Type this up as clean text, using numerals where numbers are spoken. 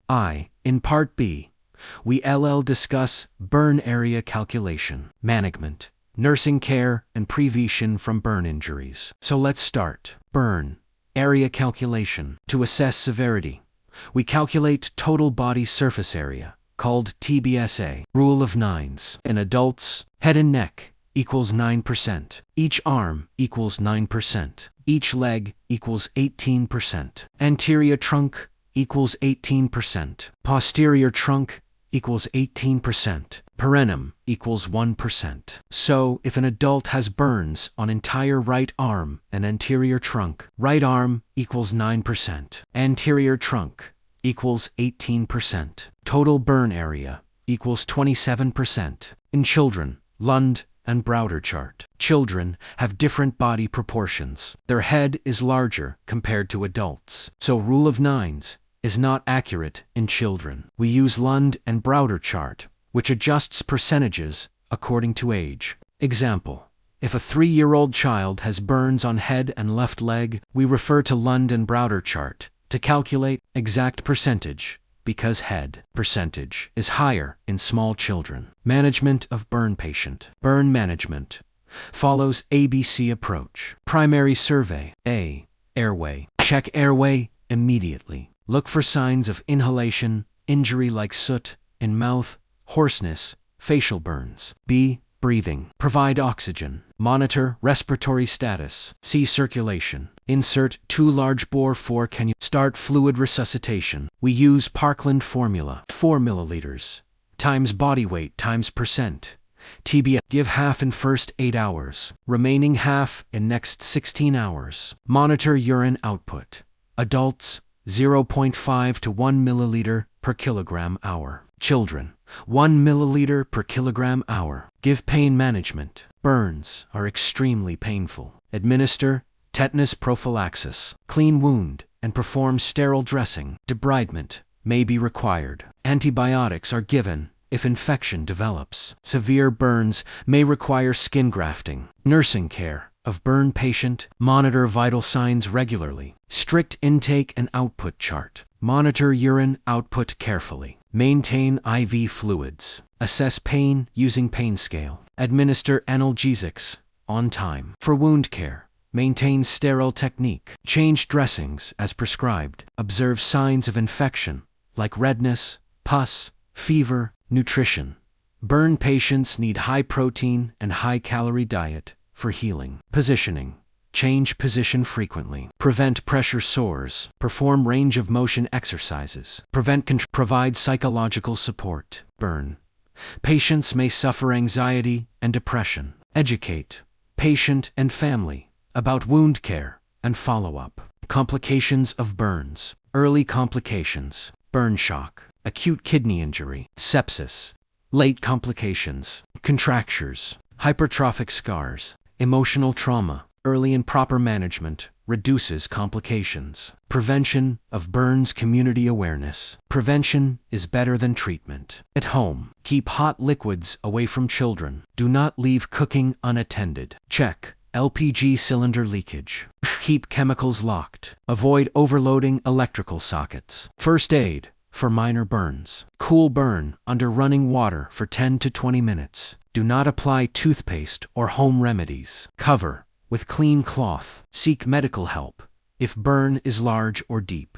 In Part B, we'll discuss burn area calculation, management, nursing care, and prevention from burn injuries. So let's start. Burn area calculation. To assess severity, we calculate total body surface area, called TBSA. Rule of nines. In adults, head and neck equals 9%. Each arm equals 9%. Each leg equals 18%. Anterior trunk equals 18%. Posterior trunk equals 18%. Perineum equals 1%. So, if an adult has burns on entire right arm and anterior trunk, right arm equals 9%. Anterior trunk equals 18%. Total burn area equals 27%. In children, Lund and Browder chart. Children have different body proportions. Their head is larger compared to adults. So rule of nines is not accurate in children. We use Lund and Browder chart, which adjusts percentages according to age. Example: if a 3-year-old child has burns on head and left leg, we refer to Lund and Browder chart to calculate exact percentage, because head percentage is higher in small children. Management of burn patient. Burn management follows ABC approach. Primary survey. A. Airway. Check airway immediately. Look for signs of inhalation, injury like soot in mouth, hoarseness, facial burns. B. Breathing. Provide oxygen. Monitor respiratory status. C. Circulation. Insert 2 large bore 4 cannula. Start fluid resuscitation. We use Parkland formula. 4 milliliters times body weight times percent. TBS. Give half in first 8 hours, remaining half in next 16 hours. Monitor urine output. Adults 0.5 to 1 milliliter per kilogram hour. Children 1 milliliter per kilogram hour. Give pain management. Burns are extremely painful. Administer tetanus prophylaxis. Clean wound and perform sterile dressing. Debridement may be required. Antibiotics are given if infection develops. Severe burns may require skin grafting. Nursing care of burn patient. Monitor vital signs regularly. Strict intake and output chart. Monitor urine output carefully. Maintain IV fluids. Assess pain using pain scale. Administer analgesics on time. For wound care, maintain sterile technique. Change dressings as prescribed. Observe signs of infection like redness, pus, fever. Nutrition. Burn patients need high protein and high calorie diet for healing. Positioning. Change position frequently. Prevent pressure sores. Perform range of motion exercises. Provide psychological support. Burn patients may suffer anxiety and depression. Educate patient and family about wound care and follow-up. Complications of burns. Early complications. Burn shock. Acute kidney injury. Sepsis. Late complications. Contractures. Hypertrophic scars. Emotional trauma. Early and proper management reduces complications. Prevention of burns. Community awareness. Prevention is better than treatment. At home, keep hot liquids away from children. Do not leave cooking unattended. Check LPG cylinder leakage. Keep chemicals locked. Avoid overloading electrical sockets. First aid for minor burns. Cool burn under running water for 10 to 20 minutes. Do not apply toothpaste or home remedies. Cover with clean cloth. Seek medical help if burn is large or deep.